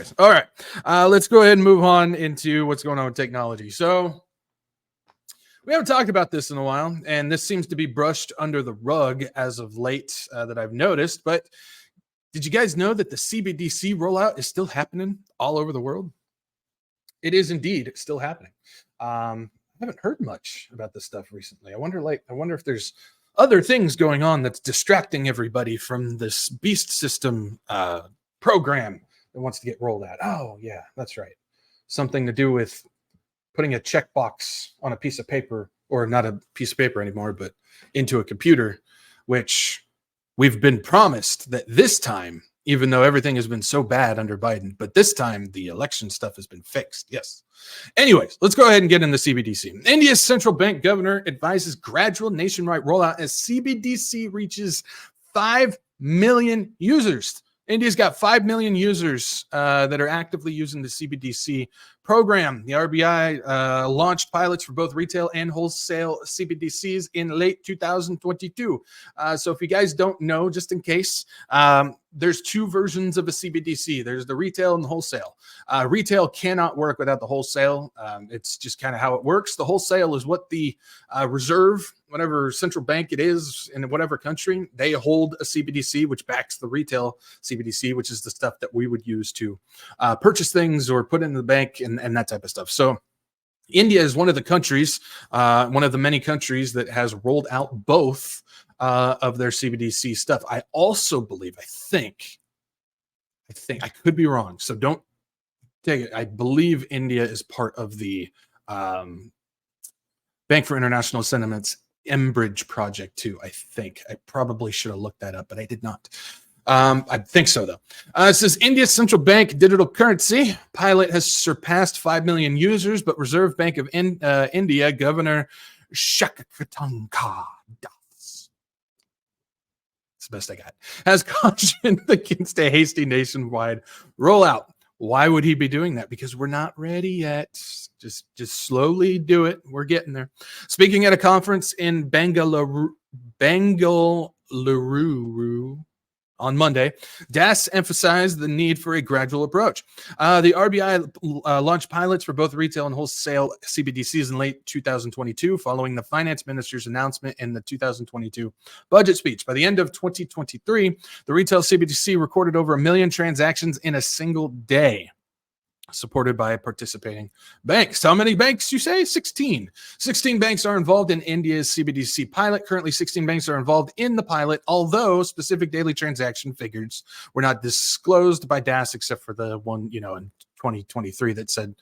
anyways, all right, let's go ahead and move on into what's going on with technology. So we haven't talked about this in a while, and this seems to be brushed under the rug as of late that I've noticed. But did you guys know that the CBDC rollout is still happening all over the world? It is indeed still happening. I haven't heard much about this stuff recently. I wonder if there's other things going on that's distracting everybody from this beast system program that wants to get rolled out. Oh, yeah, that's right. Something to do with putting a checkbox on a piece of paper, or not a piece of paper anymore, but into a computer, which we've been promised that this time, even though everything has been so bad under Biden, but this time the election stuff has been fixed. Yes. Anyways, let's go ahead and get into CBDC. India's central bank governor advises gradual nationwide rollout as CBDC reaches 5 million users. India's got 5 million users that are actively using the CBDC program. The RBI launched pilots for both retail and wholesale CBDCs in late 2022. So if you guys don't know, just in case, there's two versions of a CBDC. There's the retail and the wholesale. Retail cannot work without the wholesale. It's just kind of how it works. The wholesale is what the reserve, whatever central bank it is in whatever country, they hold a CBDC, which backs the retail CBDC, which is the stuff that we would use to purchase things or put in the bank and that type of stuff. So India is one of the countries, one of the many countries that has rolled out both of their CBDC stuff. I also believe, I think I could be wrong, so don't take it. I believe India is part of the Bank for International Settlements Mbridge project too. I think I probably should have looked that up, but I did not. I think so, though. It says India's central bank digital currency pilot has surpassed 5 million users, but Reserve Bank of India Governor Shaktikanka Das, it's the best I got, has cautioned against a hasty nationwide rollout. Why would he be doing that? Because we're not ready yet. Just slowly do it. We're getting there. Speaking at a conference in Bengaluru on Monday, Das emphasized the need for a gradual approach. The RBI launched pilots for both retail and wholesale CBDCs in late 2022, following the finance minister's announcement in the 2022 budget speech. By the end of 2023, the retail CBDC recorded over 1 million transactions in a single day, supported by participating banks. How many banks, you say? 16. 16 banks are involved in India's CBDC pilot. Currently, 16 banks are involved in the pilot, although specific daily transaction figures were not disclosed by Das, except for the one, in 2023 that said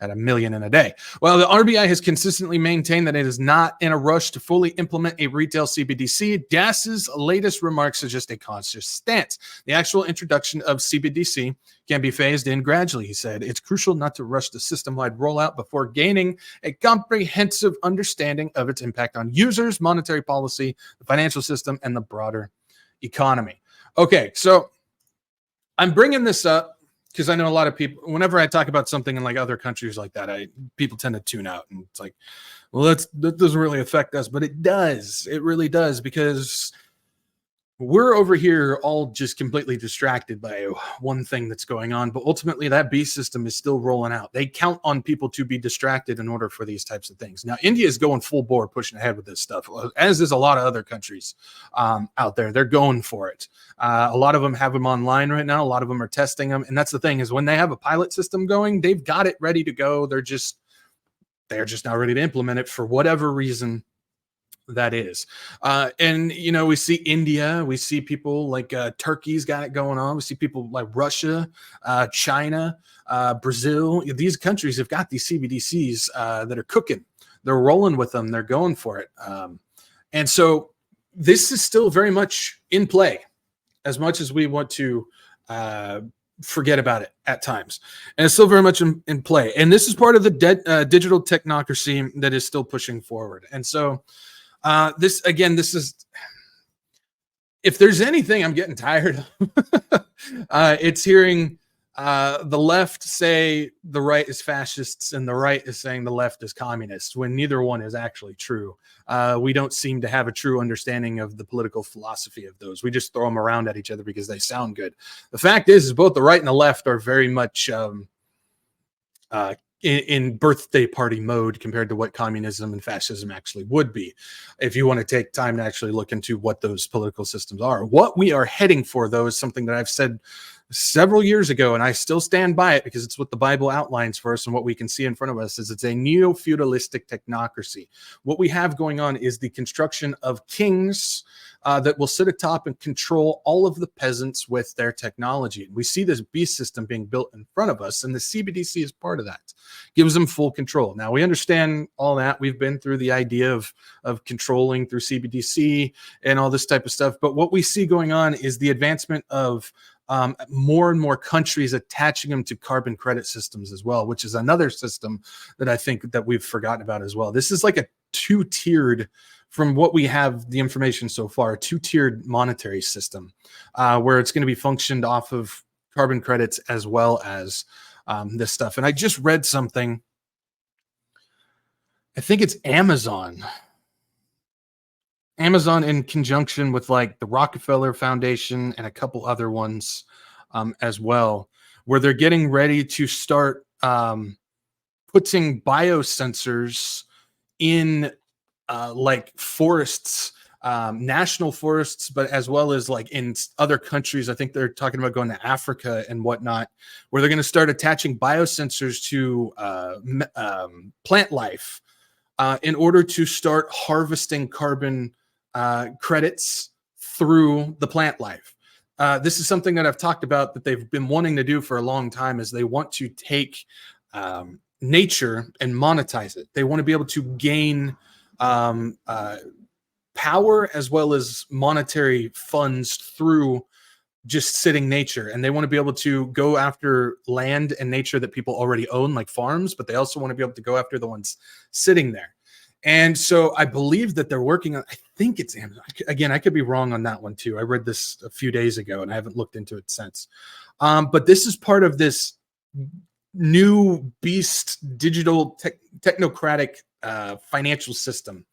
at 1 million in a day. Well, the RBI has consistently maintained that it is not in a rush to fully implement a retail CBDC. Das's latest remarks suggest a cautious stance. The actual introduction of CBDC can be phased in gradually, he said. It's crucial not to rush the system-wide rollout before gaining a comprehensive understanding of its impact on users, monetary policy, the financial system, and the broader economy. Okay, so I'm bringing this up because I know a lot of people, whenever I talk about something in like other countries like that, people tend to tune out, and it's like, well, that doesn't really affect us, but it does. It really does, because we're over here all just completely distracted by one thing that's going on, but ultimately that beast system is still rolling out. They count on people to be distracted in order for these types of things. Now, India is going full bore, pushing ahead with this stuff, as is a lot of other countries out there. They're going for it. A lot of them have them online right now. A lot of them are testing them. And that's the thing, is when they have a pilot system going, they've got it ready to go. They're just not ready to implement it for whatever reason that is. And we see India, we see people like Turkey's got it going on. We see people like Russia, China, Brazil. These countries have got these CBDCs that are cooking. They're rolling with them. They're going for it. And so this is still very much in play, as much as we want to forget about it at times. And it's still very much in play. And this is part of the digital technocracy that is still pushing forward. And so this is, if there's anything I'm getting tired of, it's hearing the left say the right is fascists and the right is saying the left is communists, when neither one is actually true. We don't seem to have a true understanding of the political philosophy of those. We just throw them around at each other because they sound good. The fact is both the right and the left are very much in birthday party mode compared to what communism and fascism actually would be, if you want to take time to actually look into what those political systems are. What we are heading for, though, is something that I've said several years ago, and I still stand by it because it's what the Bible outlines for us and what we can see in front of us. Is it's a neo-feudalistic technocracy. What we have going on is the construction of kings that will sit atop and control all of the peasants with their technology. We see this beast system being built in front of us, and the CBDC is part of that. Gives them full control. Now, we understand all that. We've been through the idea of controlling through CBDC and all this type of stuff. But what we see going on is the advancement of more and more countries attaching them to carbon credit systems as well, which is another system that I think that we've forgotten about as well. This is like a two-tiered, from what we have the information so far, two-tiered monetary system where it's going to be functioned off of carbon credits as well as this stuff. And I just read something. I think it's Amazon in conjunction with like the Rockefeller Foundation and a couple other ones as well, where they're getting ready to start putting biosensors in like forests, national forests, but as well as like in other countries. I think they're talking about going to Africa and whatnot, where they're going to start attaching biosensors to plant life in order to start harvesting carbon credits through the plant life. This is something that I've talked about that they've been wanting to do for a long time, is they want to take nature and monetize it. They want to be able to gain power as well as monetary funds through just sitting nature. And they want to be able to go after land and nature that people already own, like farms, but they also want to be able to go after the ones sitting there. And so I believe that they're working on, I think it's Amazon. Again, I could be wrong on that one too. I read this a few days ago and I haven't looked into it since. But this is part of this new beast digital technocratic financial system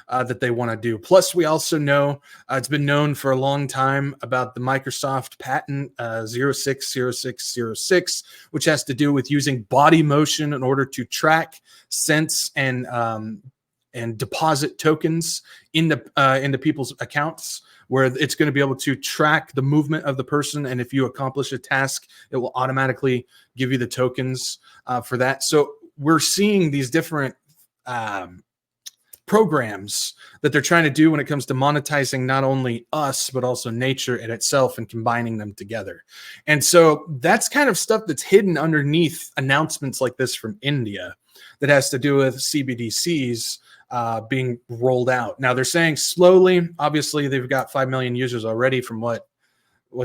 that they want to do. Plus, we also know it's been known for a long time about the Microsoft patent 060606, which has to do with using body motion in order to track, sense, and deposit tokens into people's accounts, where it's going to be able to track the movement of the person. And if you accomplish a task, it will automatically give you the tokens for that. So we're seeing these different programs that they're trying to do when it comes to monetizing not only us, but also nature in itself and combining them together. And so that's kind of stuff that's hidden underneath announcements like this from India that has to do with CBDCs being rolled out. Now they're saying slowly. Obviously, they've got 5 million users already from what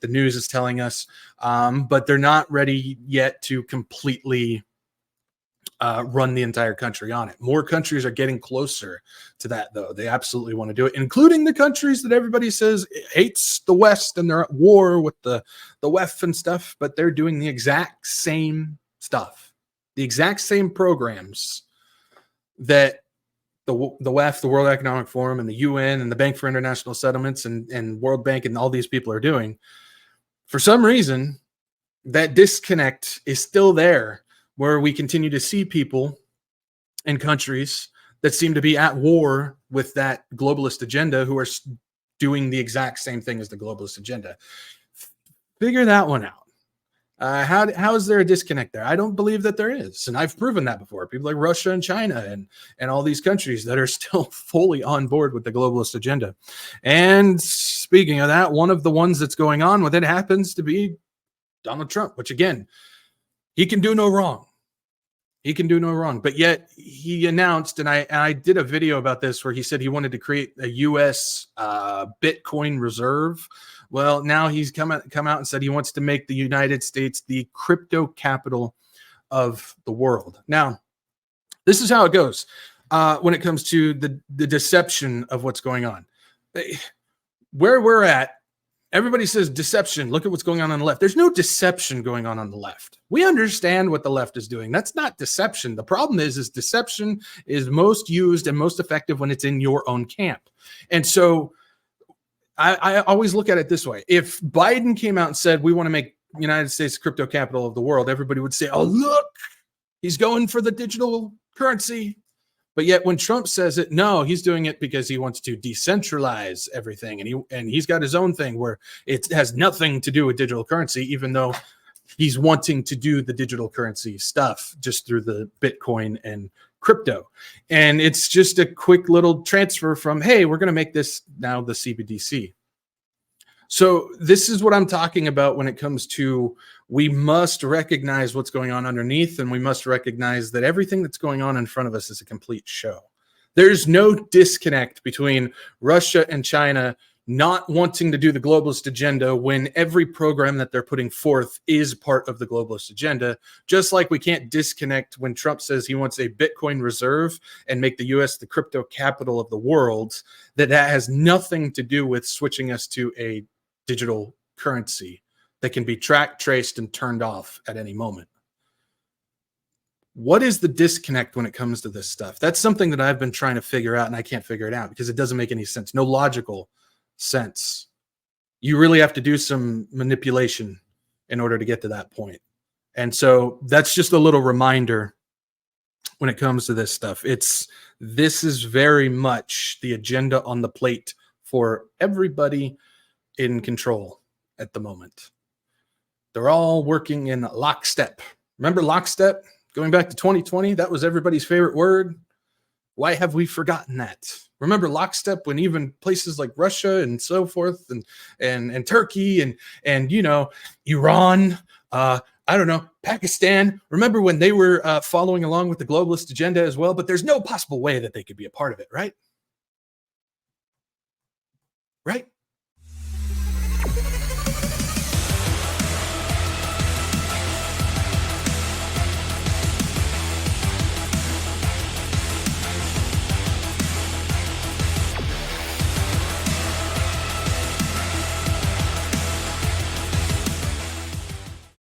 the news is telling us, but they're not ready yet to completely run the entire country on it. More countries are getting closer to that, though. They absolutely want to do it, including the countries that everybody says hates the West and they're at war with the WEF and stuff, but they're doing the exact same stuff, the exact same programs that the WEF, the World Economic Forum, and the UN, and the Bank for International Settlements, and World Bank, and all these people are doing. For some reason, that disconnect is still there, where we continue to see people in countries that seem to be at war with that globalist agenda who are doing the exact same thing as the globalist agenda. Figure that one out. How is there a disconnect there? I don't believe that there is. And I've proven that before. People like Russia and China and all these countries that are still fully on board with the globalist agenda. And speaking of that, one of the ones that's going on with it happens to be Donald Trump, which again, he can do no wrong. He can do no wrong. But yet he announced, and I did a video about this where he said he wanted to create a U.S. Bitcoin reserve. Well, now he's come out and said he wants to make the United States the crypto capital of the world. Now, this is how it goes when it comes to the deception of what's going on. Where we're at Everybody says deception. Look at what's going on the left. There's no deception going on the left. We understand what the left is doing. That's not deception. The problem is deception is most used and most effective when it's in your own camp. And so I always look at it this way. If Biden came out and said, we want to make United States crypto capital of the world, everybody would say, oh, look, he's going for the digital currency. But yet when Trump says it, no, he's doing it because he wants to decentralize everything. And he's got his own thing where it has nothing to do with digital currency, even though he's wanting to do the digital currency stuff just through the Bitcoin and crypto. And it's just a quick little transfer from, hey, we're going to make this now the CBDC. So this is what I'm talking about when it comes to, we must recognize what's going on underneath, and we must recognize that everything that's going on in front of us is a complete show. There's no disconnect between Russia and China not wanting to do the globalist agenda when every program that they're putting forth is part of the globalist agenda. Just like we can't disconnect when Trump says he wants a Bitcoin reserve and make the US the crypto capital of the world, that has nothing to do with switching us to a digital currency that can be tracked, traced, and turned off at any moment. What is the disconnect when it comes to this stuff? That's something that I've been trying to figure out, and I can't figure it out because it doesn't make any sense. No logical sense. You really have to do some manipulation in order to get to that point. And so that's just a little reminder when it comes to this stuff. This is very much the agenda on the plate for everybody in control at the moment. They're all working in lockstep. Remember lockstep? Going back to 2020, that was everybody's favorite word. Why have we forgotten that? Remember lockstep when even places like Russia and so forth and Turkey and you know, Iran, I don't know, Pakistan. Remember when they were following along with the globalist agenda as well, but there's no possible way that they could be a part of it, right? Right?